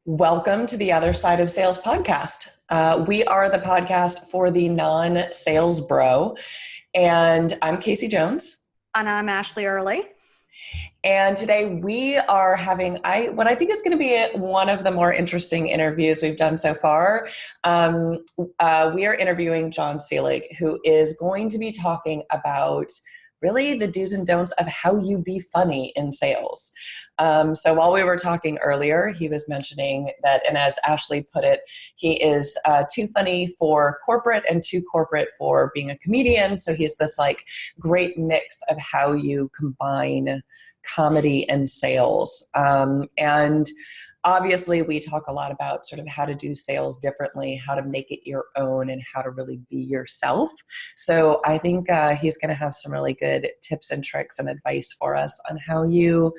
Welcome to the Other Side of Sales podcast. We are the podcast for the non-sales bro, and I'm Casey Jones. And I'm Ashley Early. And today we are having what I think is going to be one of the more interesting interviews we've done so far. We are interviewing Jon Selig, who is going to be talking about really the do's and don'ts of how you be funny in sales. So while we were talking earlier, he was mentioning that, and as Ashley put it, he is too funny for corporate and too corporate for being a comedian. So he's this like great mix of how you combine comedy and sales. And obviously we talk a lot about sort of how to do sales differently, how to make it your own, and how to really be yourself. So I think he's going to have some really good tips and tricks and advice for us on how you,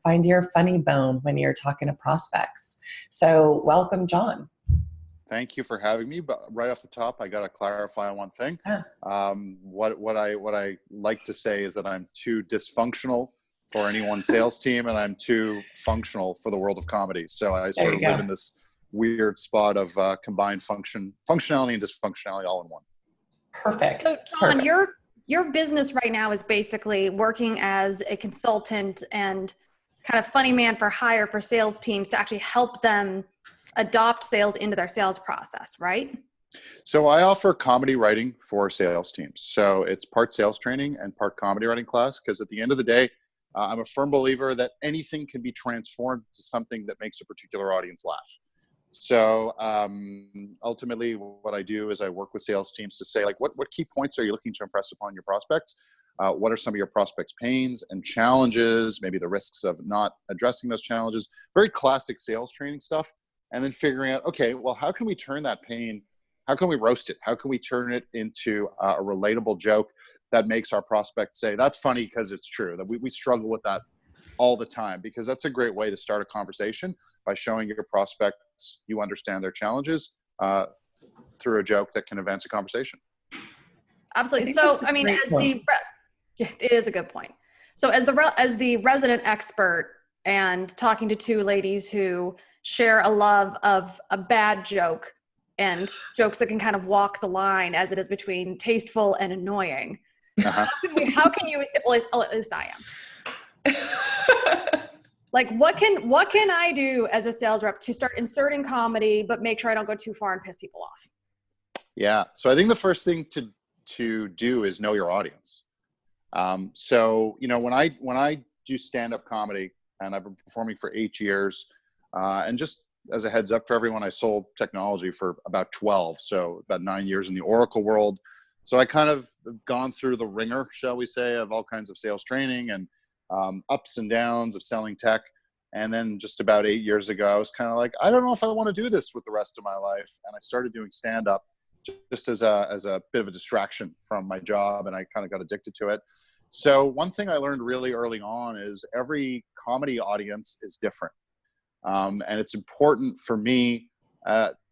find your funny bone when you're talking to prospects. So welcome, Jon. Thank you for having me. But right off the top, I got to clarify on one thing. What I like to say is that I'm too dysfunctional for any one sales team, and I'm too functional for the world of comedy. So I sort of live in this weird spot of combined functionality and dysfunctionality all in one. Perfect. So Jon, your business right now is basically working as a consultant and kind of funny man for hire for sales teams to actually help them adopt sales into their sales process, right? So I offer comedy writing for sales teams. So it's part sales training and part comedy writing class, because at the end of the day, I'm a firm believer that anything can be transformed to something that makes a particular audience laugh. So ultimately what I do is I work with sales teams to say, like, what key points are you looking to impress upon your prospects? What are some of your prospects' pains and challenges, maybe the risks of not addressing those challenges, very classic sales training stuff. And then figuring out, okay, well, how can we turn that pain, how can we roast it? How can we turn it into a relatable joke that makes our prospects say, that's funny because it's true? That we struggle with that all the time, because that's a great way to start a conversation, by showing your prospects you understand their challenges through a joke that can advance a conversation. Absolutely. So, it is a good point. So as the resident expert and talking to two ladies who share a love of a bad joke and jokes that can kind of walk the line as it is between tasteful and annoying. Uh-huh. How can you, well, at least I am. Like, what can I do as a sales rep to start inserting comedy, but make sure I don't go too far and piss people off? Yeah. So I think the first thing to do is know your audience. So, when I do stand-up comedy, and I've been performing for 8 years, and just as a heads up for everyone, I sold technology for about 12. So about 9 years in the Oracle world. So I kind of gone through the ringer, shall we say, of all kinds of sales training and ups and downs of selling tech. And then just about 8 years ago, I was kind of like, I don't know if I want to do this with the rest of my life. And I started doing stand-up just as a bit of a distraction from my job. And I kind of got addicted to it. So one thing I learned really early on is every comedy audience is different. And it's important for me,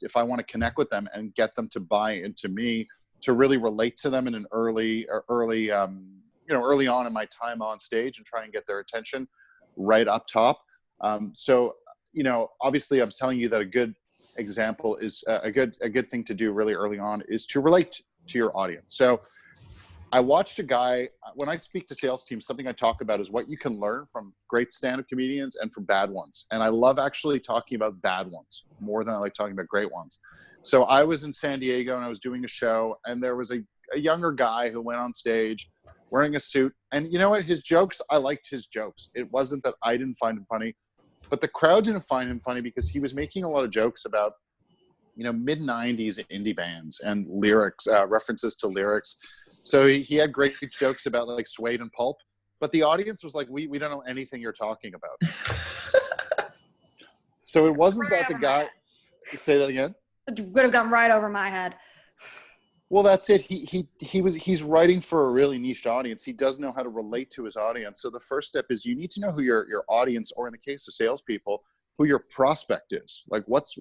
if I want to connect with them and get them to buy into me, to really relate to them in an early on in my time on stage, and try and get their attention right up top. So obviously I'm telling you that a good example is a good thing to do really early on is to relate to your audience. So I watched a guy, when I speak to sales teams, something I talk about is what you can learn from great stand-up comedians and from bad ones. And I love actually talking about bad ones more than I like talking about great ones. So I was in San Diego and I was doing a show, and there was a younger guy who went on stage wearing a suit. And you know what? His jokes, I liked his jokes. It wasn't that I didn't find him funny, but the crowd didn't find him funny because he was making a lot of jokes about, mid-90s indie bands and lyrics, references to lyrics. So he had great jokes about like Suede and Pulp, but the audience was like, we don't know anything you're talking about. So it wasn't that the guy, say that again? It would have gone right over my head. Well, that's it. He's writing for a really niche audience. He doesn't know how to relate to his audience. So the first step is you need to know who your audience, or in the case of salespeople, who your prospect is. Like what's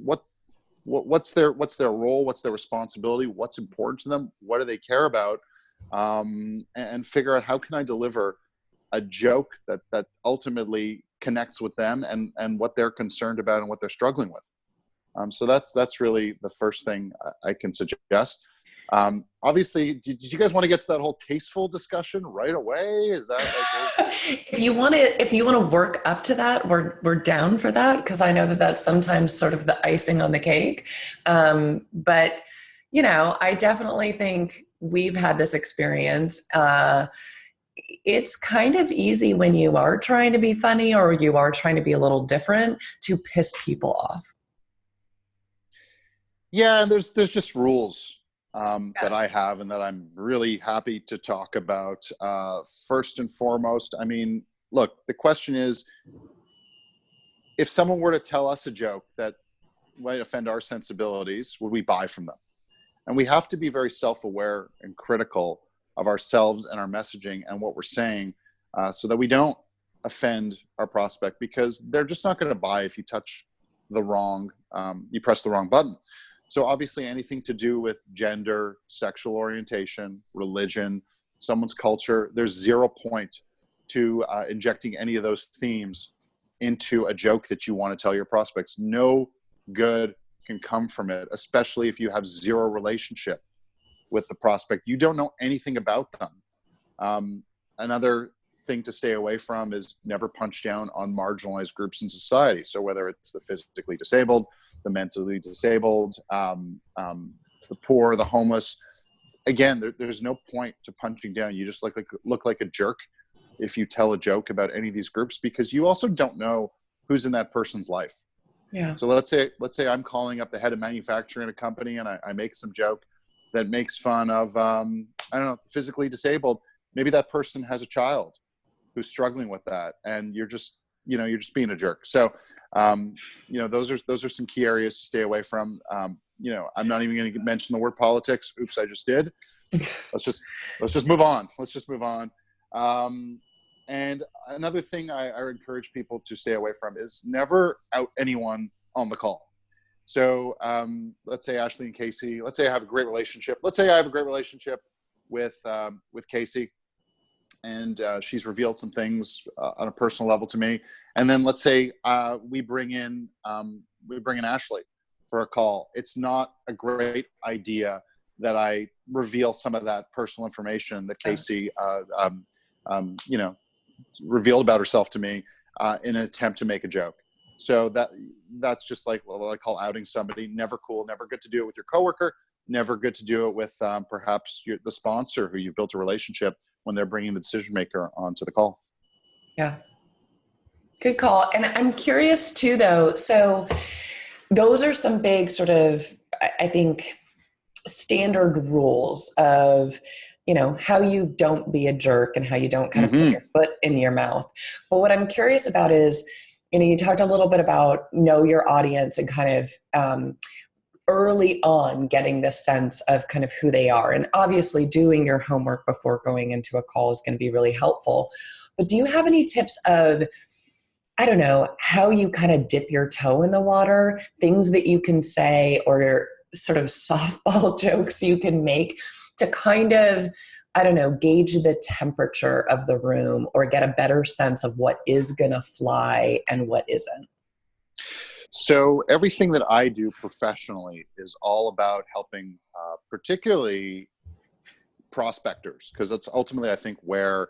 their role, what's their responsibility, what's important to them, what do they care about, and figure out how can I deliver a joke that ultimately connects with them and what they're concerned about and what they're struggling with. So that's really the first thing I can suggest. Obviously, did you guys want to get to that whole tasteful discussion right away? Is that like if you want to work up to that, we're down for that, because I know that that's sometimes sort of the icing on the cake. But I definitely think we've had this experience. It's kind of easy when you are trying to be funny or you are trying to be a little different to piss people off. Yeah, and there's just rules that I have and that I'm really happy to talk about. First and foremost, I mean, look, the question is, if someone were to tell us a joke that might offend our sensibilities, would we buy from them? And we have to be very self-aware and critical of ourselves and our messaging and what we're saying, so that we don't offend our prospect, because they're just not going to buy if you touch the wrong, you press the wrong button. So obviously anything to do with gender, sexual orientation, religion, someone's culture, there's 0 point to injecting any of those themes into a joke that you want to tell your prospects. No good can come from it, especially if you have zero relationship with the prospect. You don't know anything about them. Another thing to stay away from is never punch down on marginalized groups in society. So whether it's the physically disabled, the mentally disabled, the poor, the homeless, again, there's no point to punching down. You just look like a jerk if you tell a joke about any of these groups, because you also don't know who's in that person's life. Yeah. So let's say I'm calling up the head of manufacturing in a company and I make some joke that makes fun of, I don't know, physically disabled. Maybe that person has a child who's struggling with that, and you're just being a jerk. So, those are some key areas to stay away from. I'm not even going to mention the word politics. Oops, I just did. Let's just move on. And another thing I encourage people to stay away from is never out anyone on the call. So let's say Ashley and Casey, let's say I have a great relationship. Let's say I have a great relationship with Casey, and she's revealed some things on a personal level to me. And then let's say we bring in Ashley for a call. It's not a great idea that I reveal some of that personal information that Casey, revealed about herself to me in an attempt to make a joke. So that's just like what I call outing somebody. Never cool. Never good to do it with your coworker. Never good to do it with perhaps the sponsor who you've built a relationship when they're bringing the decision maker onto the call. Yeah. Good call. And I'm curious too, though. So those are some big sort of, I think, standard rules of, how you don't be a jerk and how you don't kind of put your foot in your mouth. But what I'm curious about is, you talked a little bit about know your audience and kind of early on getting this sense of kind of who they are. And obviously doing your homework before going into a call is going to be really helpful. But do you have any tips of, I don't know, how you kind of dip your toe in the water, things that you can say or sort of softball jokes you can make to kind of, I don't know, gauge the temperature of the room or get a better sense of what is going to fly and what isn't? So everything that I do professionally is all about helping, particularly prospectors, because that's ultimately, I think, where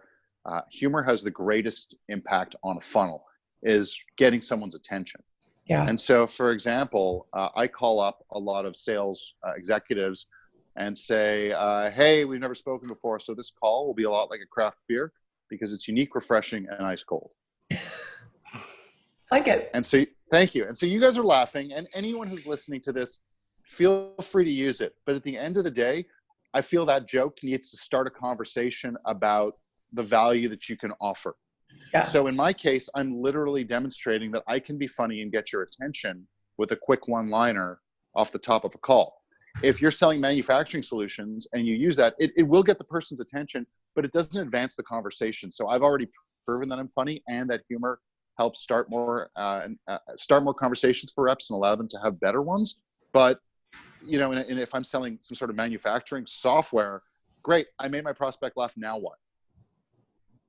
humor has the greatest impact on a funnel, is getting someone's attention. Yeah. And so, for example, I call up a lot of sales executives and say, hey, we've never spoken before, so this call will be a lot like a craft beer because it's unique, refreshing, and ice cold. Like it. And so, thank you. And so you guys are laughing, and anyone who's listening to this, feel free to use it. But at the end of the day, I feel that joke needs to start a conversation about the value that you can offer. Yeah. So in my case, I'm literally demonstrating that I can be funny and get your attention with a quick one-liner off the top of a call. If you're selling manufacturing solutions and you use that, it will get the person's attention, but it doesn't advance the conversation. So I've already proven that I'm funny and that humor helps start more conversations for reps and allow them to have better ones. But, and if I'm selling some sort of manufacturing software, great, I made my prospect laugh, now what?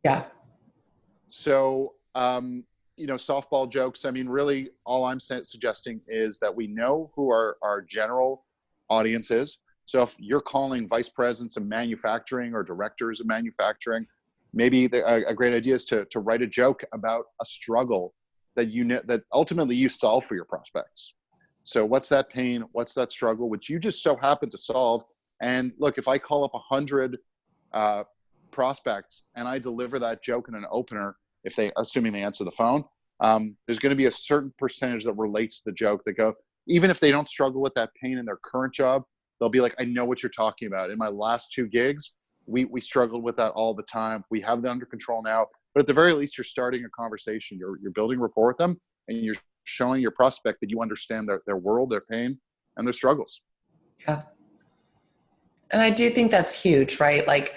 Yeah. So softball jokes. I mean, really, all I'm suggesting is that we know who our general audience is. So if you're calling vice presidents of manufacturing or directors of manufacturing, maybe a great idea is to write a joke about a struggle that ultimately you solve for your prospects. So what's that pain? What's that struggle, which you just so happen to solve? And look, if I call up 100 prospects and I deliver that joke in an opener, assuming they answer the phone, there's going to be a certain percentage that relates to the joke that go, even if they don't struggle with that pain in their current job, they'll be like, I know what you're talking about. In my last 2 gigs, we struggled with that all the time. We have that under control now. But at the very least, you're starting a conversation. You're building rapport with them, and you're showing your prospect that you understand their world, their pain, and their struggles. Yeah. And I do think that's huge, right? Like,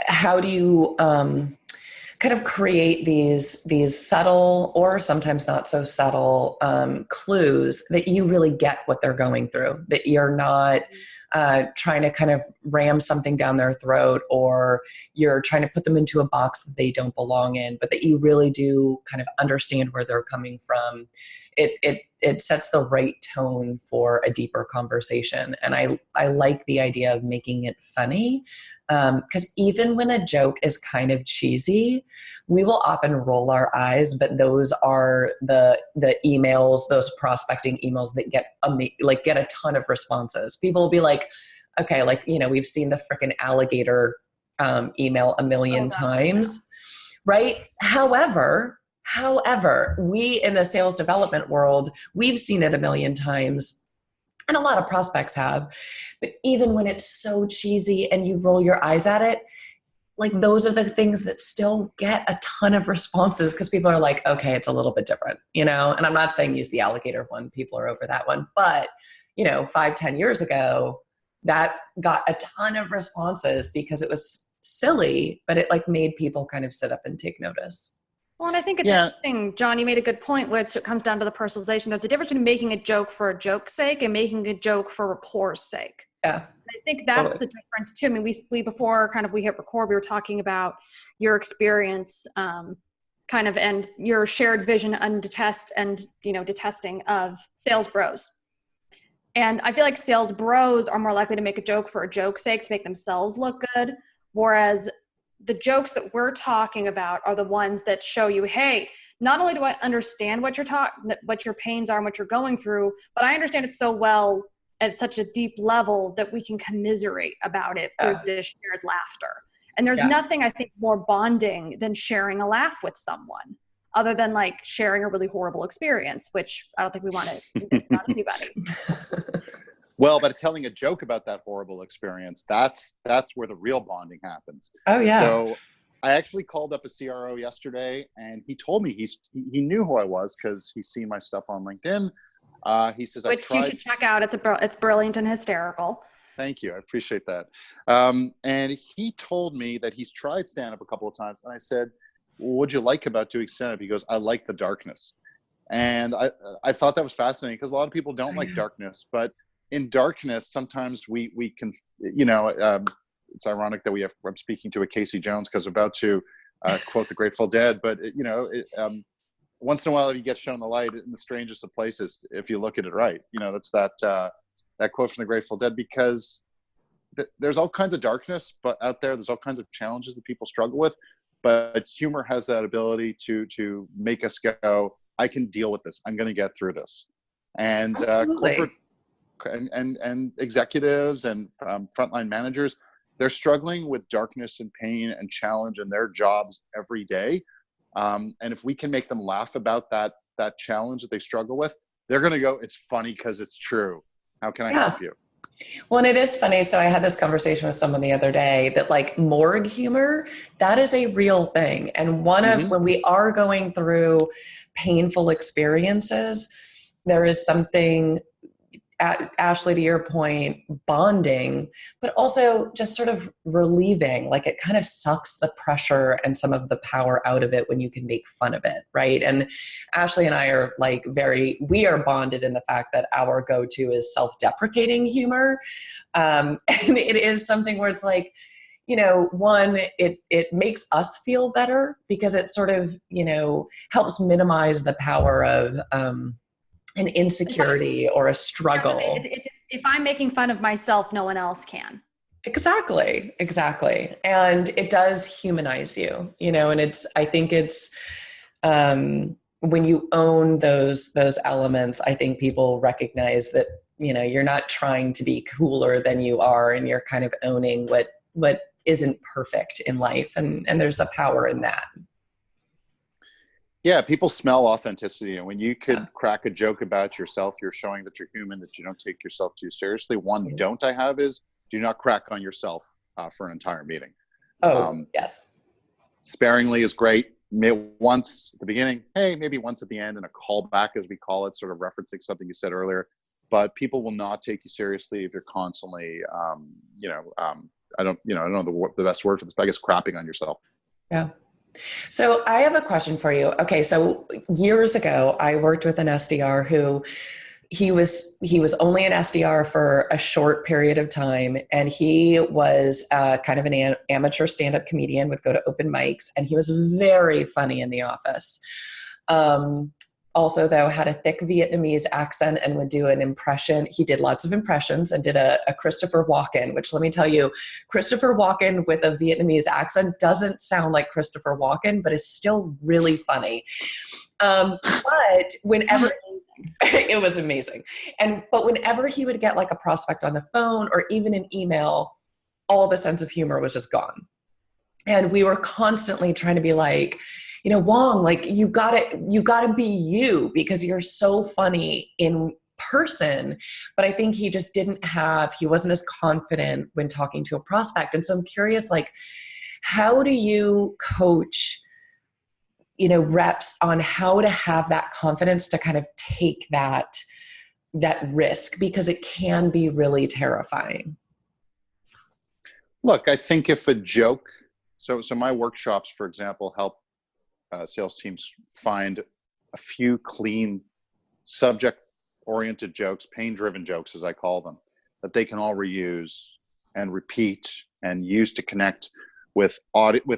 how do you kind of create these subtle or sometimes not so subtle clues that you really get what they're going through, that you're not trying to kind of ram something down their throat, or you're trying to put them into a box that they don't belong in, but that you really do kind of understand where they're coming from. It sets the right tone for a deeper conversation. And I like the idea of making it funny, because even when a joke is kind of cheesy, we will often roll our eyes, but those are the emails, those prospecting emails that get a ton of responses. People will be like, okay, like, we've seen the frickin' alligator email a million times, right? However, we in the sales development world, we've seen it a million times, and a lot of prospects have. But even when it's so cheesy and you roll your eyes at it, like, those are the things that still get a ton of responses, because people are like, okay, it's a little bit different, And I'm not saying use the alligator one. People are over that one. But, 5-10 years ago, that got a ton of responses because it was silly, but it like made people kind of sit up and take notice. Well, and I think it's interesting, John, you made a good point, which it comes down to the personalization. There's a difference between making a joke for a joke's sake and making a joke for rapport's sake. Yeah. I think that's the difference too. I mean, we before kind of we hit record, we were talking about your experience kind of and your shared vision and detesting of sales bros. And I feel like sales bros are more likely to make a joke for a joke's sake to make themselves look good, whereas the jokes that we're talking about are the ones that show you, hey, not only do I understand what your pains are and what you're going through, but I understand it so well at such a deep level that we can commiserate about it through this shared laughter. And there's nothing, I think, more bonding than sharing a laugh with someone, other than like sharing a really horrible experience, which I don't think we want to miss about anybody. Well, but telling a joke about that horrible experience, that's where the real bonding happens. Oh, yeah. So I actually called up a CRO yesterday, and he told me he knew who I was because he's seen my stuff on LinkedIn. He says, which you should check out. It's brilliant and hysterical. Thank you. I appreciate that. And he told me that he's tried stand-up a couple of times. And I said, what'd you like about doing stand-up? He goes, I like the darkness. And I thought that was fascinating, because a lot of people don't like darkness, but in darkness, sometimes we can, it's ironic that I'm speaking to a Casey Jones because I'm about to quote the Grateful Dead, but once in a while you get shown the light in the strangest of places if you look at it right. That's that quote from the Grateful Dead, because there's all kinds of darkness, but out there's all kinds of challenges that people struggle with, but humor has that ability to make us go, I can deal with this. I'm going to get through this. And corporate and executives and frontline managers, they're struggling with darkness and pain and challenge in their jobs every day. And if we can make them laugh about that challenge that they struggle with, they're going to go, it's funny because it's true. How can I help you? Well, and it is funny. So I had this conversation with someone the other day that like morgue humor, that is a real thing. And when we are going through painful experiences, there is something, Ashley, to your point, bonding, but also just sort of relieving. Like, it kind of sucks the pressure and some of the power out of it when you can make fun of it, right? And Ashley and I are like we are bonded in the fact that our go-to is self-deprecating humor. And it is something where it's like, one, it makes us feel better because it sort of, helps minimize the power of an insecurity or a struggle. If I'm making fun of myself, no one else can. Exactly. And it does humanize you, and I think it's, when you own those elements, I think people recognize that, you're not trying to be cooler than you are, and you're kind of owning what isn't perfect in life. And there's a power in that. Yeah. People smell authenticity. And when you could crack a joke about yourself, you're showing that you're human, that you don't take yourself too seriously. One don't I have is do not crack on yourself for an entire meeting. Yes. Sparingly is great. Once at the beginning, hey, maybe once at the end, and a callback, as we call it, sort of referencing something you said earlier. But people will not take you seriously if you're constantly, I don't know the best word for this, but I guess crapping on yourself. Yeah. So I have a question for you. Okay. So years ago, I worked with an SDR who he was only an SDR for a short period of time. And he was kind of an amateur stand-up comedian, would go to open mics, and he was very funny in the office. Also, though, had a thick Vietnamese accent and would do an impression. He did lots of impressions and did a Christopher Walken, which, let me tell you, Christopher Walken with a Vietnamese accent doesn't sound like Christopher Walken, but is still really funny. But whenever it was amazing. But whenever he would get like a prospect on the phone or even an email, all the sense of humor was just gone. And we were constantly trying to be like, Wong, like you gotta be you, because you're so funny in person. But I think he just he wasn't as confident when talking to a prospect. And so I'm curious, like, how do you coach, reps on how to have that confidence to kind of take that risk, because it can be really terrifying? Look, I think if a joke, so my workshops, for example, help sales teams find a few clean subject-oriented jokes, pain-driven jokes, as I call them, that they can all reuse and repeat and use to connect with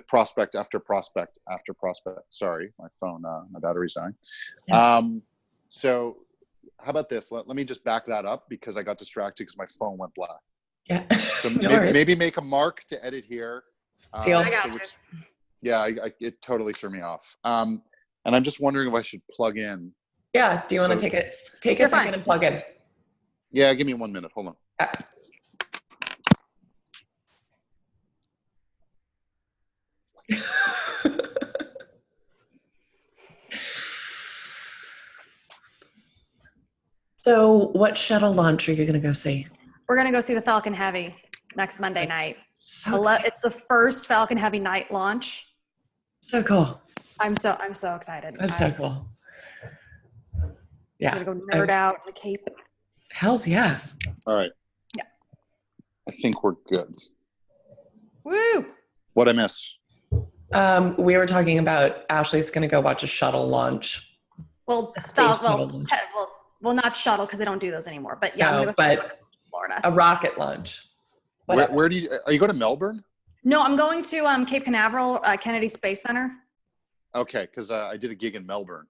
prospect after prospect after prospect. Sorry, my phone, my battery's dying. Yeah. So how about this? Let me just back that up, because I got distracted because my phone went black. Yeah. So maybe make a mark to edit here. Deal. I got you. Yeah, it totally threw me off. And I'm just wondering if I should plug in. Yeah. Do you want to take a second and plug in? Yeah, give me 1 minute. Hold on. So what shuttle launch are you going to go see? We're going to go see the Falcon Heavy next Monday night. So it's the first Falcon Heavy night launch. So cool. I'm so excited. That's so cool. Yeah. I'm going to go nerd out in the Cape. Hells yeah. All right. Yeah. I think we're good. Woo! What'd I miss? We were talking about Ashley's going to go watch a shuttle launch. Well, not shuttle, because they don't do those anymore. But yeah, I'm going to go to Florida. A rocket launch. Where are you going to Melbourne? No, I'm going to Cape Canaveral, Kennedy Space Center. Okay, because I did a gig in Melbourne,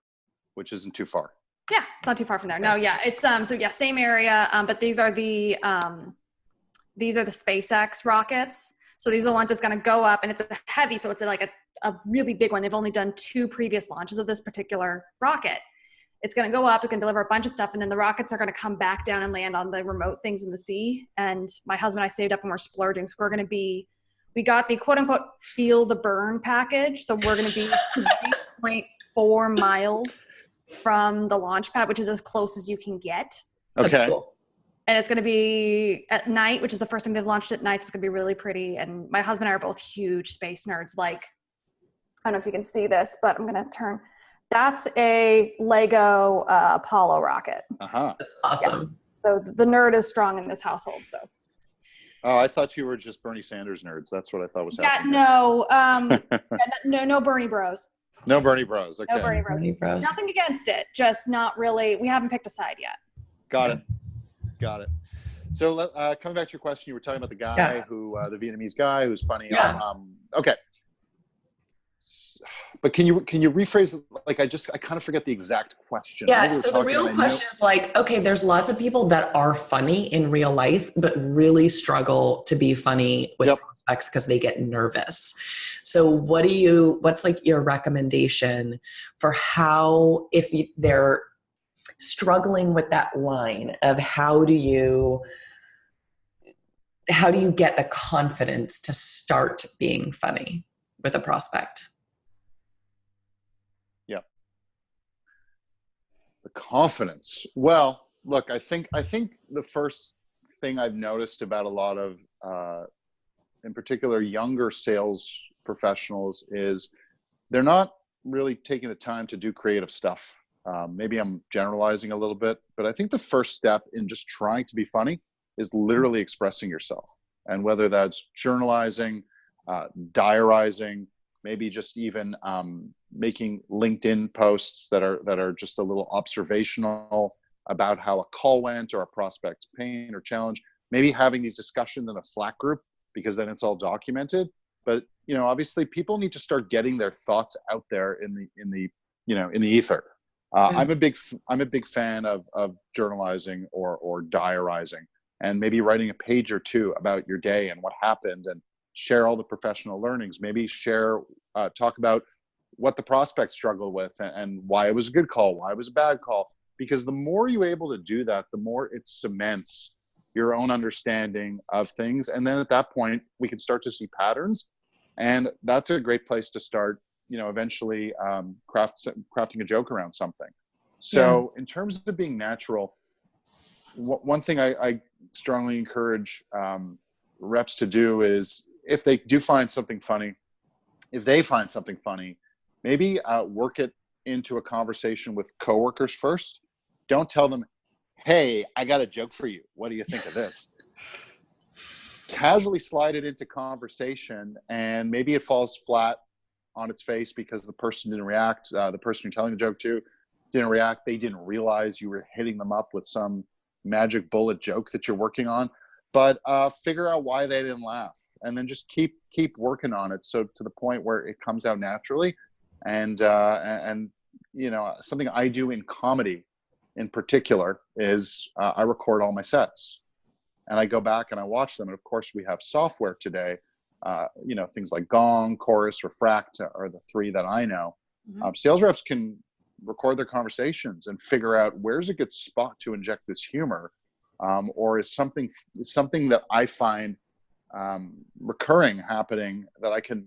which isn't too far. Yeah, it's not too far from there. No, yeah, it's same area, but these are the SpaceX rockets. So these are the ones that's going to go up, and it's a heavy, so it's like a really big one. They've only done 2 previous launches of this particular rocket. It's going to go up, it can deliver a bunch of stuff, and then the rockets are going to come back down and land on the remote things in the sea. And my husband and I saved up and we're splurging. So we got the quote unquote feel the burn package. So we're going to be 3.4 miles from the launch pad, which is as close as you can get. Okay. That's cool. And it's going to be at night, which is the first time they've launched at night. It's going to be really pretty. And my husband and I are both huge space nerds. Like, I don't know if you can see this, but I'm going to turn. That's a Lego Apollo rocket. Uh-huh. That's awesome. Yeah. So the nerd is strong in this household. So. Oh, I thought you were just Bernie Sanders nerds. That's what I thought was happening. No, no Bernie bros. No Bernie bros. Okay. No Bernie bros. Nothing against it. Just not really. We haven't picked a side yet. Got it. So coming back to your question, you were talking about the guy Yeah. who, the Vietnamese guy who's funny. Yeah. Okay. But can you rephrase it? Like, I kind of forget the exact question. I know Yeah. we were So the talking real and question is like, okay, there's lots of people that are funny in real life, but really struggle to be funny with Yep. prospects because they get nervous. So what's like your recommendation for how, if they're struggling with that line of how do you get the confidence to start being funny with a prospect? Yep. The confidence. Well, look, I think the first thing I've noticed about a lot of, in particular, younger sales professionals is they're not really taking the time to do creative stuff. Maybe I'm generalizing a little bit, but I think the first step in just trying to be funny is literally expressing yourself. And whether that's journalizing, diarizing, maybe just even making LinkedIn posts that are just a little observational about how a call went or a prospect's pain or challenge. Maybe having these discussions in a Slack group, because then it's all documented. But obviously, people need to start getting their thoughts out there in the ether. I'm a big fan of journalizing or diarizing, and maybe writing a page or two about your day and what happened, and share all the professional learnings. Maybe talk about what the prospect struggled with and why it was a good call, why it was a bad call. Because the more you're able to do that, the more it cements your own understanding of things. And then at that point, we can start to see patterns. And that's a great place to start, eventually crafting a joke around something. So in terms of being natural, one thing I strongly encourage reps to do is, if they do find something funny, maybe work it into a conversation with coworkers first. Don't tell them, hey, I got a joke for you. What do you think of this? Casually slide it into conversation, and maybe it falls flat on its face because the person didn't react. The person you're telling the joke to didn't react. They didn't realize you were hitting them up with some magic bullet joke that you're working on. But figure out why they didn't laugh, and then just keep working on it. So to the point where it comes out naturally. And something I do in comedy in particular is I record all my sets, and I go back and I watch them. And of course, we have software today, things like Gong, Chorus, Refract are the three that I know. Mm-hmm. Sales reps can record their conversations and figure out where's a good spot to inject this humor, or is something that I find recurring happening that I can,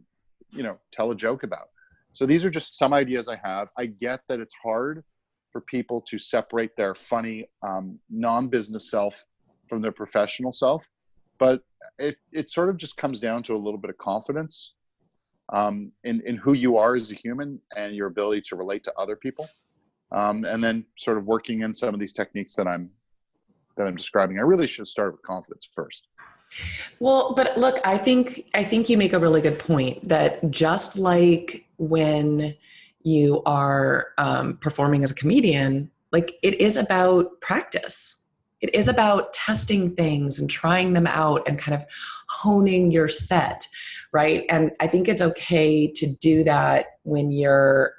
tell a joke about. So these are just some ideas I have. I get that it's hard for people to separate their funny non-business self from their professional self, but it sort of just comes down to a little bit of confidence in who you are as a human and your ability to relate to other people, and then sort of working in some of these techniques that I'm describing. I really should start with confidence first. Well, but look, I think you make a really good point that just like when you are performing as a comedian, like it is about practice. It is about testing things and trying them out and kind of honing your set, right? And I think it's okay to do that when you're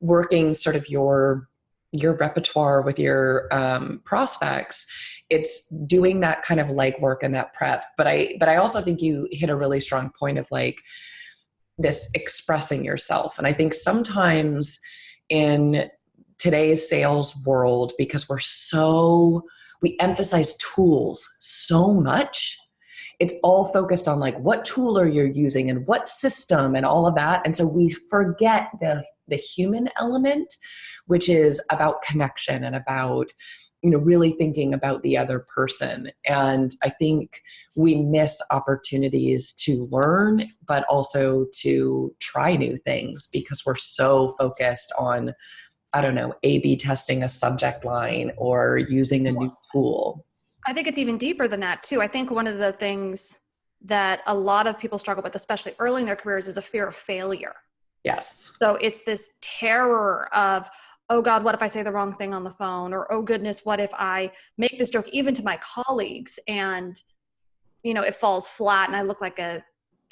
working sort of your repertoire with your prospects. It's doing that kind of legwork and that prep. But I also think you hit a really strong point of like this expressing yourself. And I think sometimes in today's sales world, because we emphasize tools so much, it's all focused on like what tool are you using and what system and all of that. And so we forget the human element, which is about connection and about, really thinking about the other person. And I think we miss opportunities to learn, but also to try new things because we're so focused on, I don't know, A/B testing a subject line or using a new tool. I think it's even deeper than that too. I think one of the things that a lot of people struggle with, especially early in their careers, is a fear of failure. Yes. So it's this terror of, oh God, what if I say the wrong thing on the phone? Or, oh goodness, what if I make this joke even to my colleagues and, you know, it falls flat and I look like a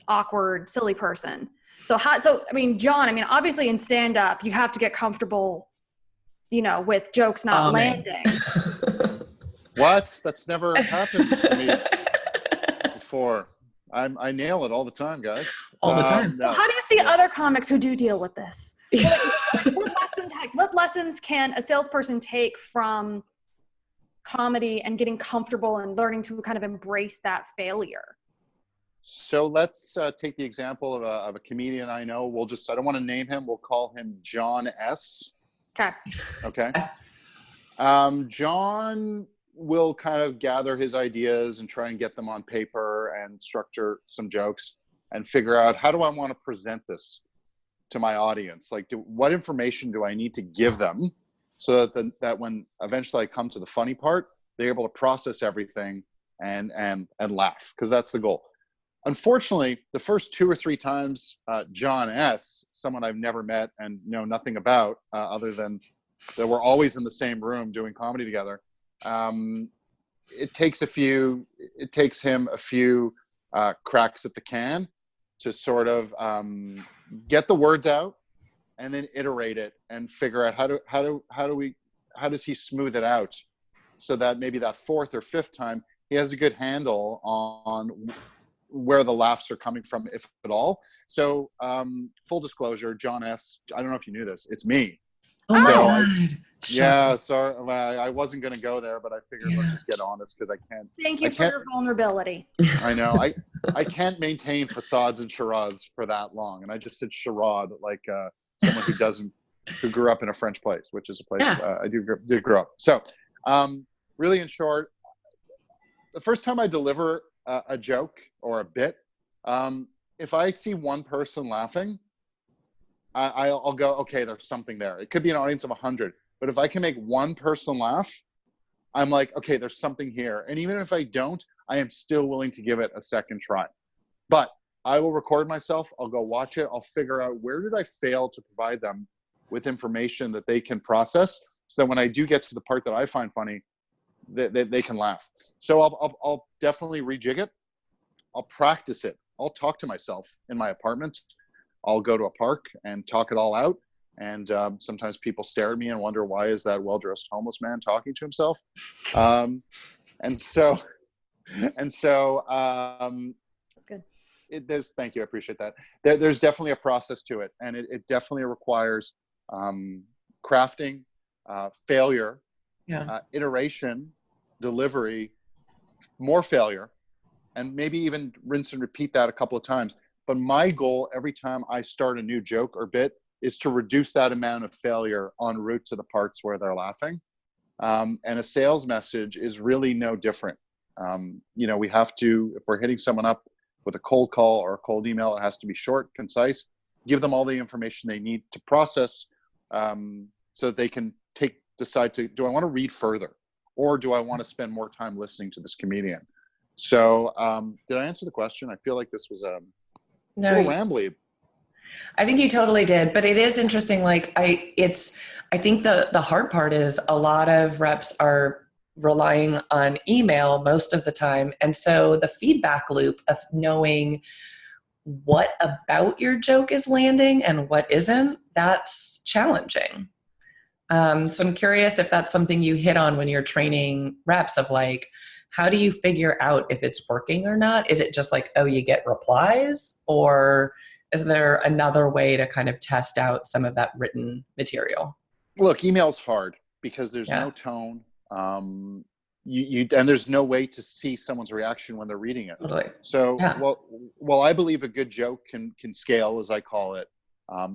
awkward, silly person. So I mean, Jon, I mean, obviously in stand-up, you have to get comfortable, you know, with jokes not landing. What? That's never happened to me before. I nail it all the time, guys. All the time. No. Well, how do you see other comics who do deal with this? What lessons can a salesperson take from comedy and getting comfortable and learning to kind of embrace that failure? So let's take the example of a comedian I know. I don't want to name him. We'll call him Jon S. Okay. Jon will kind of gather his ideas and try and get them on paper and structure some jokes and figure out, how do I want to present this to my audience? Like, what information do I need to give them so that when eventually I come to the funny part, they're able to process everything and laugh, because that's the goal. Unfortunately, the first 2 or 3 times, Jon S., someone I've never met and know nothing about, other than that we're always in the same room doing comedy together, it takes him a few cracks at the can to sort of get the words out and then iterate it and figure out how does he smooth it out so that maybe that 4th or 5th time he has a good handle on where the laughs are coming from, if at all. So full disclosure, Jon S., I don't know if you knew this, it's me. Oh my God. Yeah, sorry, I wasn't going to go there, but I figured let's just get honest, because I can't. Thank you for your vulnerability. I know. I can't maintain facades and charades for that long. And I just said charade like someone who grew up in a French place, which is a place I did grow up. So really in short, the first time I deliver a joke or a bit, if I see one person laughing, I'll go, okay, there's something there. It could be an audience of 100, but if I can make one person laugh, I'm like, okay, there's something here. And even if I don't, I am still willing to give it a second try. But I will record myself. I'll go watch it. I'll figure out, where did I fail to provide them with information that they can process, so that when I do get to the part that I find funny, they can laugh. So I'll definitely rejig it. I'll practice it. I'll talk to myself in my apartment. I'll go to a park and talk it all out. And sometimes people stare at me and wonder, why is that well-dressed homeless man talking to himself? And so That's good. Thank you. I appreciate that. There's definitely a process to it. And it definitely requires crafting, failure, iteration, delivery, more failure, and maybe even rinse and repeat that a couple of times. But my goal every time I start a new joke or bit is to reduce that amount of failure en route to the parts where they're laughing. And a sales message is really no different. We have to, if we're hitting someone up with a cold call or a cold email, it has to be short, concise, give them all the information they need to process, so that they can decide do I want to read further, or do I want to spend more time listening to this comedian? So did I answer the question? I feel like this was a little rambly. I think you totally did, but it is interesting. Like I think the hard part is a lot of reps are relying on email most of the time. And so the feedback loop of knowing what about your joke is landing and what isn't, that's challenging. So I'm curious if that's something you hit on when you're training reps, of like, how do you figure out if it's working or not? Is it just like, oh, you get replies, or is there another way to kind of test out some of that written material? Look, email's hard because there's no tone. And there's no way to see someone's reaction when they're reading it. Totally. So, well, I believe a good joke can scale, as I call it.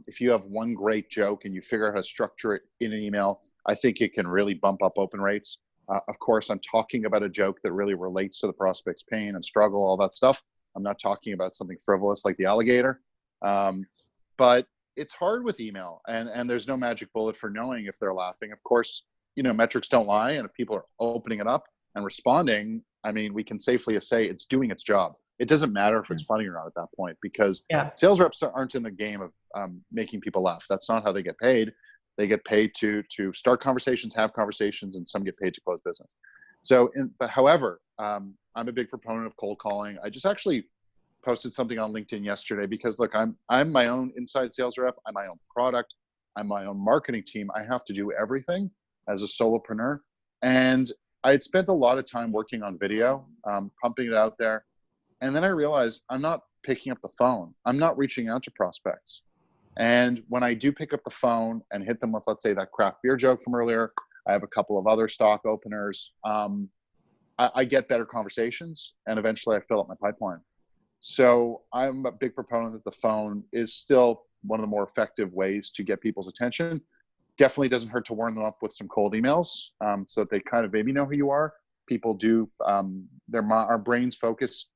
If you have one great joke and you figure out how to structure it in an email, I think it can really bump up open rates. Of course, I'm talking about a joke that really relates to the prospect's pain and struggle, all that stuff. I'm not talking about something frivolous like the alligator. But it's hard with email, and there's no magic bullet for knowing if they're laughing. Of course, metrics don't lie, and if people are opening it up and responding, I mean, we can safely say it's doing its job. It doesn't matter if it's funny or not at that point, because sales reps aren't in the game of making people laugh. That's not how they get paid. They get paid to start conversations, have conversations, and some get paid to close business. So, however, I'm a big proponent of cold calling. I just actually posted something on LinkedIn yesterday because look, I'm my own inside sales rep. I'm my own product. I'm my own marketing team. I have to do everything as a solopreneur. And I had spent a lot of time working on video, pumping it out there. And then I realized I'm not picking up the phone. I'm not reaching out to prospects. And when I do pick up the phone and hit them with, let's say, that craft beer joke from earlier, I have a couple of other stock openers. I get better conversations, and eventually I fill up my pipeline. So I'm a big proponent that the phone is still one of the more effective ways to get people's attention. Definitely doesn't hurt to warm them up with some cold emails, so that they kind of maybe know who you are. People do, our brains focus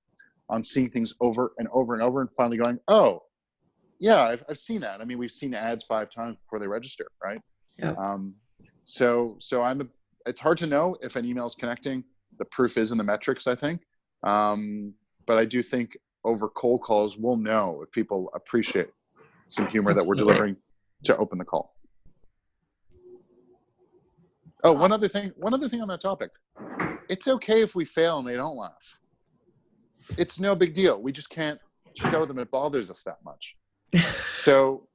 on seeing things over and over and over and finally going, oh, yeah, I've seen that. I mean, we've seen ads 5 times before they register, right? Yeah. So it's hard to know if an email is connecting. The proof is in the metrics, I think. But I do think over cold calls, we'll know if people appreciate some humor that we're delivering to open the call. Oh, one other thing on that topic. It's okay if we fail and they don't laugh. It's no big deal. We just can't show them it bothers us that much. So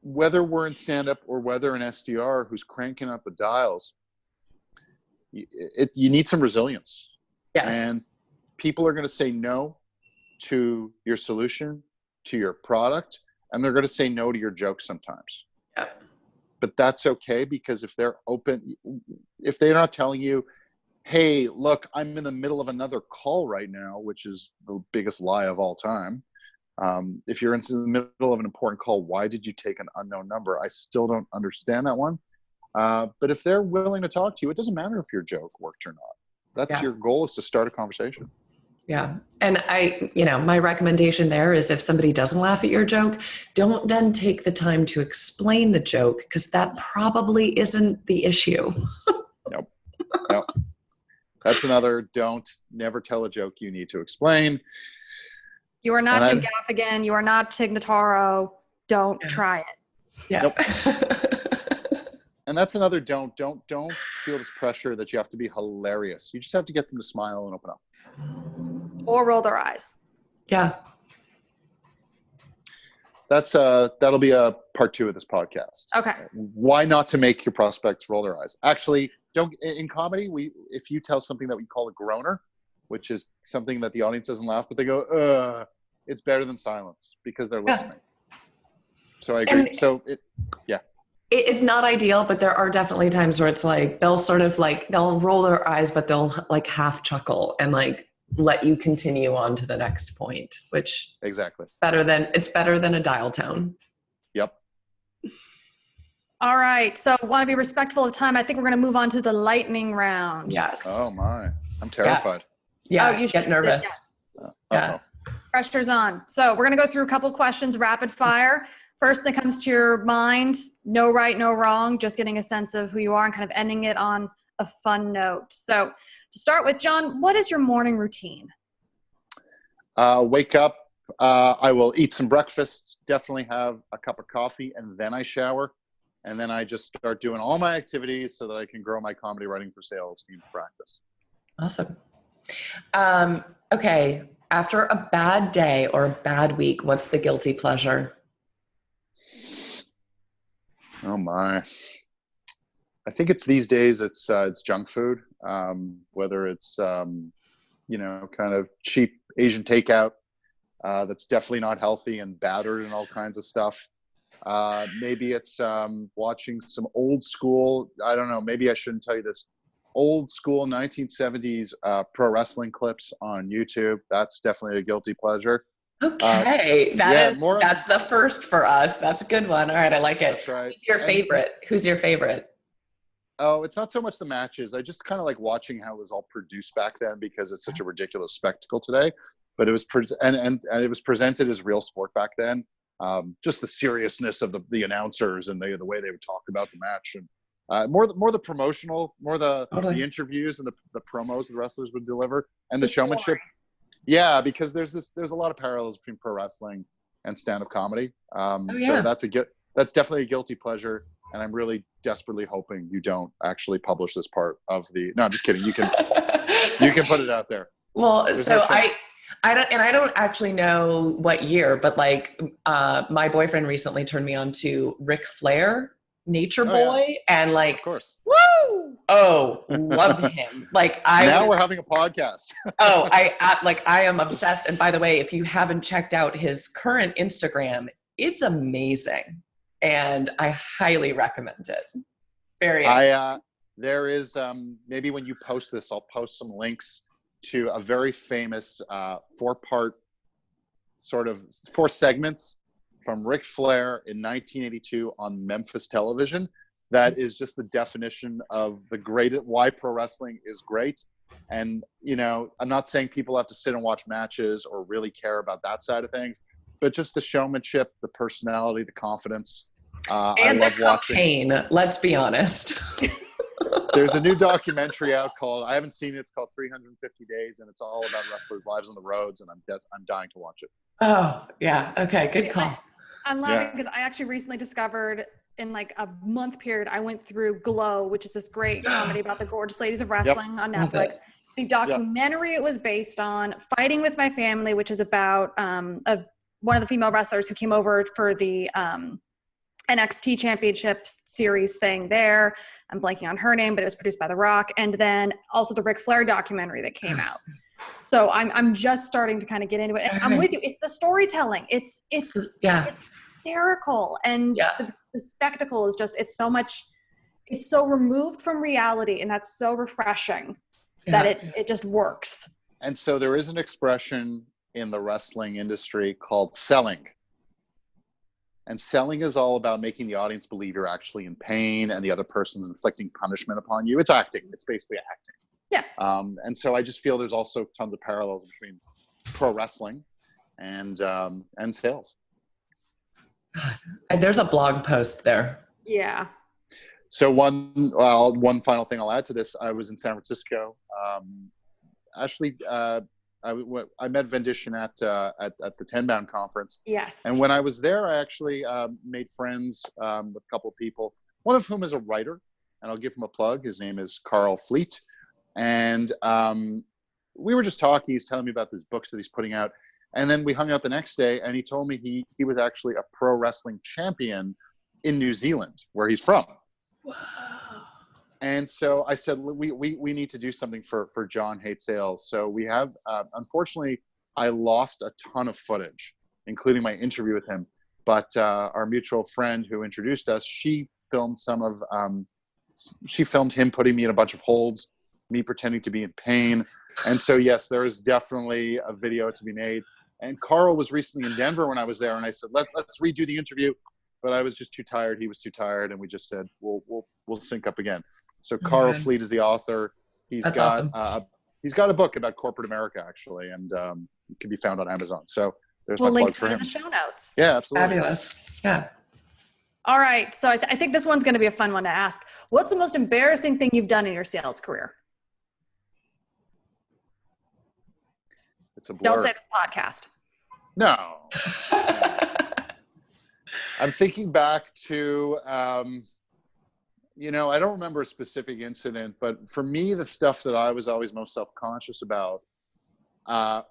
whether we're in stand-up or whether an SDR who's cranking up the dials, you need some resilience. Yes. And people are going to say no to your solution, to your product, and they're going to say no to your joke sometimes. Yeah. But that's okay, because if they're open, if they're not telling you, hey, look, I'm in the middle of another call right now, which is the biggest lie of all time. If you're in the middle of an important call, why did you take an unknown number? I still don't understand that one. But if they're willing to talk to you, it doesn't matter if your joke worked or not. That's your goal, is to start a conversation. Yeah. And my recommendation there is, if somebody doesn't laugh at your joke, don't then take the time to explain the joke, because that probably isn't the issue. Nope. That's another never tell a joke you need to explain. You are not Jim Gaffigan. You are not Tig Notaro. Don't try it. Yeah. Nope. And that's another don't feel this pressure that you have to be hilarious. You just have to get them to smile and open up. Or roll their eyes. Yeah. That'll be a part 2 of this podcast. Okay. Why not to make your prospects roll their eyes? Actually, in comedy, if you tell something that we call a groaner, which is something that the audience doesn't laugh, but they go, it's better than silence, because they're listening. So I agree. It's not ideal, but there are definitely times where it's like, they'll roll their eyes, but they'll like half chuckle and like let you continue on to the next point, which exactly it's better than a dial tone. Yep. All right. So I want to be respectful of time. I think we're going to move on to the lightning round. Yes. Oh my, I'm terrified. Yeah. You get nervous. Yeah. Pressure's on. So we're going to go through a couple questions, rapid fire. First that comes to your mind, no right, no wrong, just getting a sense of who you are and kind of ending it on a fun note. So to start with, Jon, what is your morning routine? Wake up. I will eat some breakfast, definitely have a cup of coffee, and then I shower. And then I just start doing all my activities so that I can grow my comedy writing for sales team's practice. Awesome. Okay. After a bad day or a bad week, what's the guilty pleasure? Oh my. I think it's these days it's junk food, whether it's, kind of cheap Asian takeout that's definitely not healthy and battered and all kinds of stuff. Maybe it's watching some old school, I don't know, maybe I shouldn't tell you this, old school 1970s pro wrestling clips on YouTube. That's definitely a guilty pleasure. Okay. That's the first for us. That's a good one. All right. I like it. That's right. Who's your favorite? Oh, it's not so much the matches. I just kind of like watching how it was all produced back then, because it's such a ridiculous spectacle today. But it was and it was presented as real sport back then. Just the seriousness of the announcers and the way they would talk about the match, and more the promotional, the interviews and the promos the wrestlers would deliver, and the showmanship. Yeah, because there's a lot of parallels between pro wrestling and stand-up comedy. So that's definitely a guilty pleasure. And I'm really desperately hoping you don't actually publish this part of the, no, I'm just kidding. You can put it out there. Well, There's so no shame. I don't actually know what year, but like, my boyfriend recently turned me on to Ric Flair, Nature Boy, Yeah. and like, Of course. woo! Oh, love him. Like We're having a podcast. Oh, I am obsessed. And by the way, if you haven't checked out his current Instagram, it's amazing. And I highly recommend it. Very there is, maybe when you post this, I'll post some links to a very famous 4-part sort of 4 segments from Ric Flair in 1982 on Memphis television. That is just the definition of why pro wrestling is great. And, you know, I'm not saying people have to sit and watch matches or really care about that side of things, but just the showmanship, the personality, the confidence. and I love the cocaine, watching. Let's be honest. There's a new documentary out I haven't seen it, it's called 350 Days, and it's all about wrestlers' lives on the roads, and I'm dying to watch it. Oh, yeah. Okay, good call. I'm laughing because I actually recently discovered in like a month period, I went through Glow, which is this great comedy about the gorgeous ladies of wrestling on Netflix. The documentary it was based on, Fighting with My Family, which is about one of the female wrestlers who came over for the NXT Championship Series thing there. I'm blanking on her name, but it was produced by The Rock. And then also the Ric Flair documentary that came out. So I'm just starting to kind of get into it. And I'm with you. It's the storytelling. It's hysterical. And the spectacle is just, it's so removed from reality. And that's so refreshing that it just works. And so there is an expression in the wrestling industry called selling. And selling is all about making the audience believe you're actually in pain and the other person's inflicting punishment upon you. It's acting. It's basically acting. Yeah. And so I just feel there's also tons of parallels between pro wrestling and sales. And there's a blog post there. Yeah. So one final thing I'll add to this. I was in San Francisco. I met Vendishin at the 10-Bound conference. Yes. And when I was there, I actually made friends with a couple of people, one of whom is a writer, and I'll give him a plug. His name is Carl Fleet. And we were just talking. He's telling me about these books that he's putting out. And then we hung out the next day, and he told me he was actually a pro wrestling champion in New Zealand, where he's from. Wow. And so I said, we need to do something for John Hates Sales. So we have, unfortunately, I lost a ton of footage, including my interview with him. But our mutual friend who introduced us, she filmed him putting me in a bunch of holds, me pretending to be in pain. And so, yes, there is definitely a video to be made. And Carl was recently in Denver when I was there, and I said, let's redo the interview. But I was just too tired. He was too tired, and we just said, we'll sync up again. So Carl Fleet is the author. That's awesome. He's got a book about corporate America, actually, and it can be found on Amazon. So we'll link to it in the show notes. Yeah, absolutely. Fabulous. Yeah. All right. So I think this one's going to be a fun one to ask. What's the most embarrassing thing you've done in your sales career? It's a blur. Don't say this podcast. No. I'm thinking back to, I don't remember a specific incident, but for me, the stuff that I was always most self-conscious about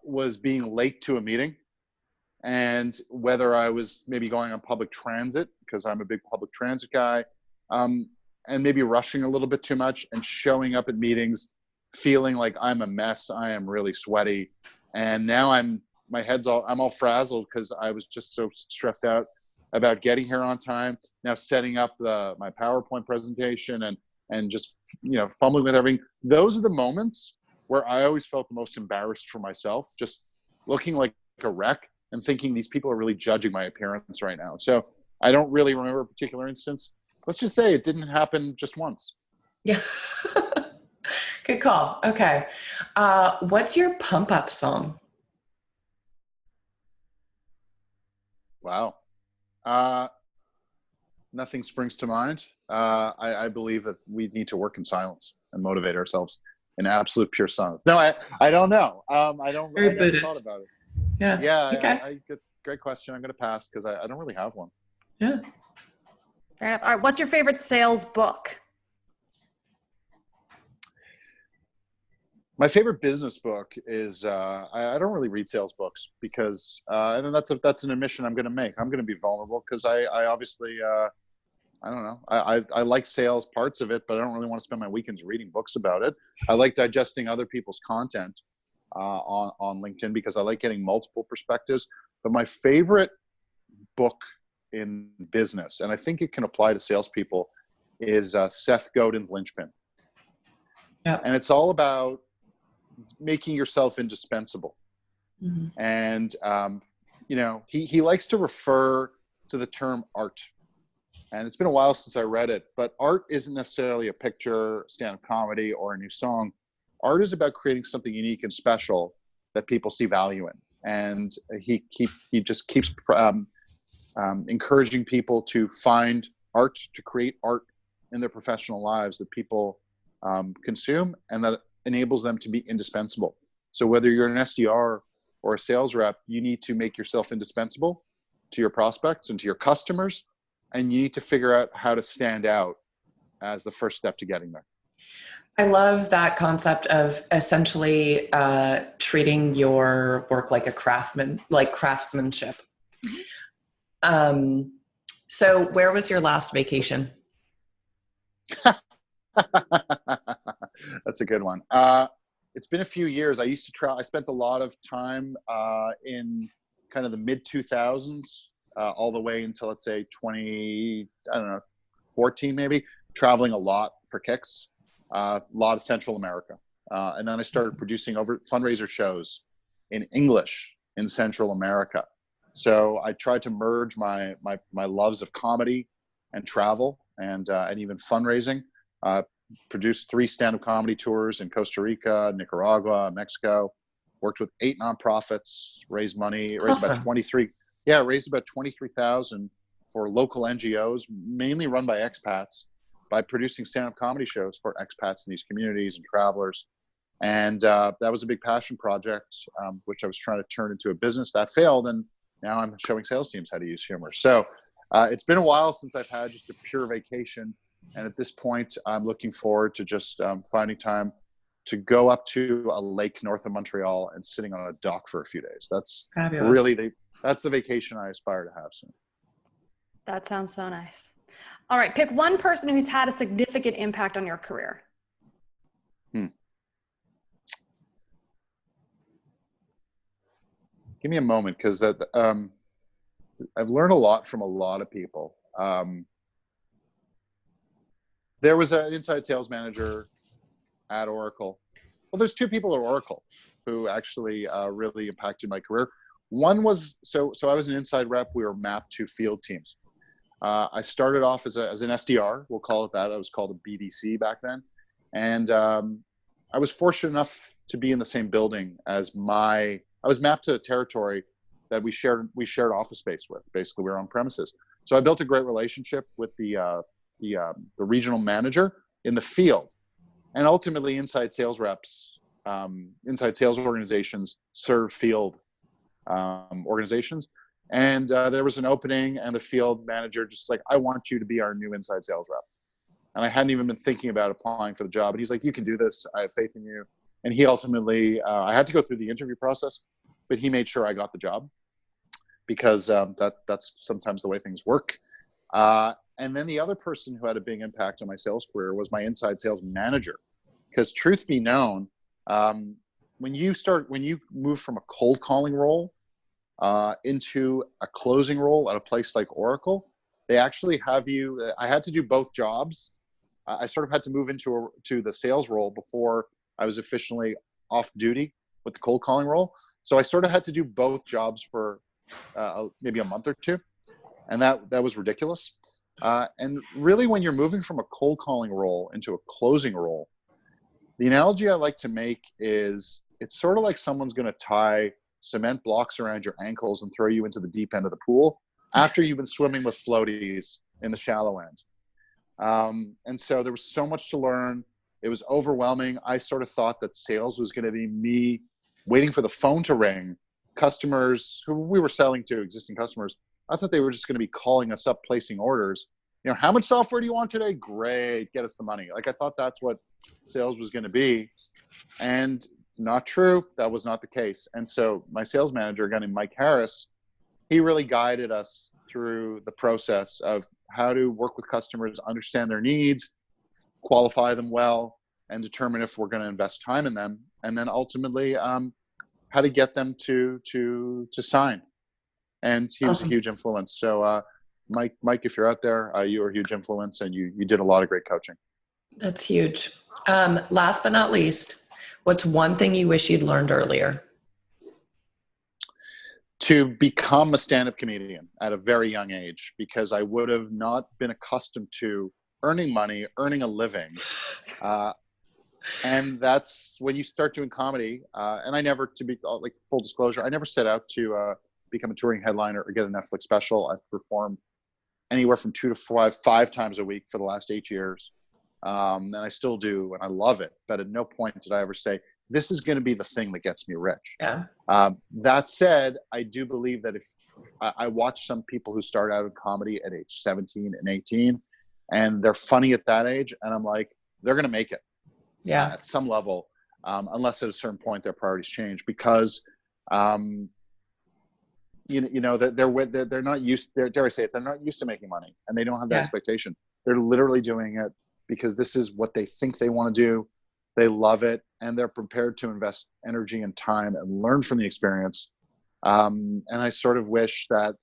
was being late to a meeting, and whether I was maybe going on public transit, because I'm a big public transit guy, and maybe rushing a little bit too much and showing up at meetings feeling like I'm a mess. I am really sweaty. And now I'm all frazzled because I was just so stressed out about getting here on time, now setting up my PowerPoint presentation and just, fumbling with everything. Those are the moments where I always felt the most embarrassed for myself, just looking like a wreck and thinking these people are really judging my appearance right now. So I don't really remember a particular instance. Let's just say it didn't happen just once. Yeah. Good call. Okay. What's your pump up song? Wow. Nothing springs to mind. I believe that we need to work in silence and motivate ourselves in absolute pure silence. No, I don't know. I never thought about it. Yeah. Yeah. Okay. Great question. I'm going to pass because I don't really have one. Yeah. Fair enough. All right. What's your favorite sales book? My favorite business book is, I don't really read sales books because, and that's an admission I'm going to make. I'm going to be vulnerable because I obviously, I don't know. I like sales parts of it, but I don't really want to spend my weekends reading books about it. I like digesting other people's content on LinkedIn because I like getting multiple perspectives. But my favorite book in business, and I think it can apply to salespeople, is Seth Godin's Linchpin. Yeah. And it's all about making yourself indispensable. Mm-hmm. And, you know, he likes to refer to the term art. And it's been a while since I read it, but art isn't necessarily a picture, stand-up comedy, or a new song. Art is about creating something unique and special that people see value in. And he just keeps encouraging people to find art, to create art in their professional lives that people consume and that enables them to be indispensable. So whether you're an SDR or a sales rep, you need to make yourself indispensable to your prospects and to your customers, and you need to figure out how to stand out as the first step to getting there. I love that concept of essentially treating your work like a craftsmanship. So where was your last vacation? That's a good one. It's been a few years. I used to travel. I spent a lot of time in kind of the mid 2000s, all the way until, let's say 14 maybe, traveling a lot for kicks, a lot of Central America. And then I started producing fundraiser shows in English in Central America. So I tried to merge my loves of comedy and travel and even fundraising. Produced 3 stand-up comedy tours in Costa Rica, Nicaragua, Mexico. Worked with 8 nonprofits, raised about 23,000 for local NGOs, mainly run by expats, by producing stand-up comedy shows for expats in these communities and travelers. And that was a big passion project, which I was trying to turn into a business. That failed, and now I'm showing sales teams how to use humor. So it's been a while since I've had just a pure vacation. And at this point, I'm looking forward to just finding time to go up to a lake north of Montreal and sitting on a dock for a few days. That's Fabulous. really that's the vacation I aspire to have soon. That sounds so nice. All right, pick one person who's had a significant impact on your career. Give me a moment, because I've learned a lot from a lot of people. There was an inside sales manager at Oracle. Well, there's 2 people at Oracle who actually really impacted my career. One was, so I was an inside rep. We were mapped to field teams. I started off as an SDR, we'll call it that. I was called a BDC back then. And I was fortunate enough to be in the same building as I was mapped to a territory that we shared office space with. Basically, we were on premises. So I built a great relationship with the regional manager in the field. And ultimately, inside sales reps, inside sales organizations serve field organizations. And there was an opening, and the field manager just like, I want you to be our new inside sales rep. And I hadn't even been thinking about applying for the job. And he's like, you can do this. I have faith in you. And he ultimately, I had to go through the interview process, but he made sure I got the job, because that's sometimes the way things work. And then the other person who had a big impact on my sales career was my inside sales manager. Because truth be known, when you move from a cold calling role into a closing role at a place like Oracle, they actually have you. I had to do both jobs. I sort of had to move into the sales role before I was officially off duty with the cold calling role. So I sort of had to do both jobs for maybe a month or 2, and that was ridiculous. And really, when you're moving from a cold calling role into a closing role, the analogy I like to make is it's sort of like someone's going to tie cement blocks around your ankles and throw you into the deep end of the pool after you've been swimming with floaties in the shallow end. And so there was so much to learn. It was overwhelming. I sort of thought that sales was going to be me waiting for the phone to ring. Customers who we were selling to, existing customers, I thought they were just going to be calling us up, placing orders. You know, how much software do you want today? Great, get us the money. Like, I thought that's what sales was going to be, and not true. That was not the case. And so my sales manager, a guy named Mike Harris, he really guided us through the process of how to work with customers, understand their needs, qualify them well, and determine if we're going to invest time in them, and then ultimately how to get them to sign. And he was a huge influence. So Mike, if you're out there, you are a huge influence, and you did a lot of great coaching. That's huge. Last but not least, what's one thing you wish you'd learned earlier? To become a stand-up comedian at a very young age, because I would have not been accustomed to earning money, earning a living. And that's when you start doing comedy. And I never, to be like full disclosure, I never set out to become a touring headliner or get a Netflix special. I've performed anywhere from 2 to 5 times a week for the last 8 years. And I still do, and I love it. But at no point did I ever say, this is going to be the thing that gets me rich. Yeah. That said, I do believe that if I watch some people who start out in comedy at age 17 and 18, and they're funny at that age, and I'm like, they're going to make it. Yeah. At some level, unless at a certain point their priorities change, because you know they're not used. Dare I say it? They're not used to making money, and they don't have the expectation. They're literally doing it because this is what they think they want to do. They love it, and they're prepared to invest energy and time and learn from the experience. And I sort of wish that,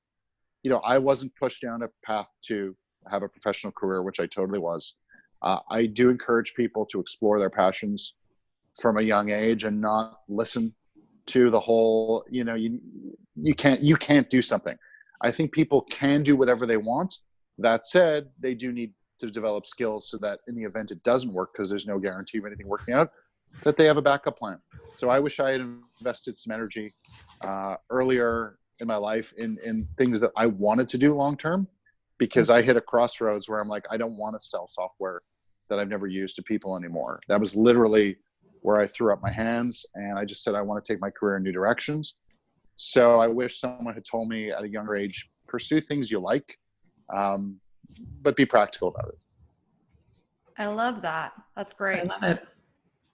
you know, I wasn't pushed down a path to have a professional career, which I totally was. I do encourage people to explore their passions from a young age and not listen to the whole, you know, you can't do something. I think people can do whatever they want. That said, they do need to develop skills so that in the event it doesn't work, because there's no guarantee of anything working out, that they have a backup plan. So I wish I had invested some energy earlier in my life in things that I wanted to do long-term, because I hit a crossroads where I'm like, I don't want to sell software that I've never used to people anymore. That was literally where I threw up my hands, and I just said, I want to take my career in new directions. So I wish someone had told me at a younger age, pursue things you like, but be practical about it. I love that. That's great. I love it.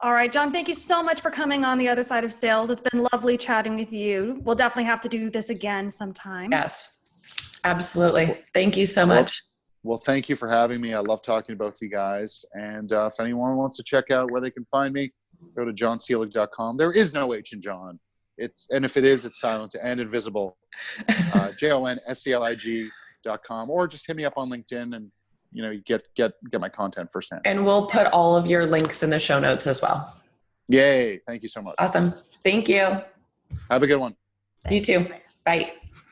All right, Jon, thank you so much for coming on The Other Side of Sales. It's been lovely chatting with you. We'll definitely have to do this again sometime. Yes, absolutely. Thank you so much. Well, thank you for having me. I love talking to both you guys. And if anyone wants to check out where they can find me, go to jonselig.com. There is no H in Jon. And if it is, it's silent and invisible. JONSCLIG.com, or just hit me up on LinkedIn, and you know, get my content firsthand. And we'll put all of your links in the show notes as well. Yay. Thank you so much. Awesome. Thank you. Have a good one. You too. Bye.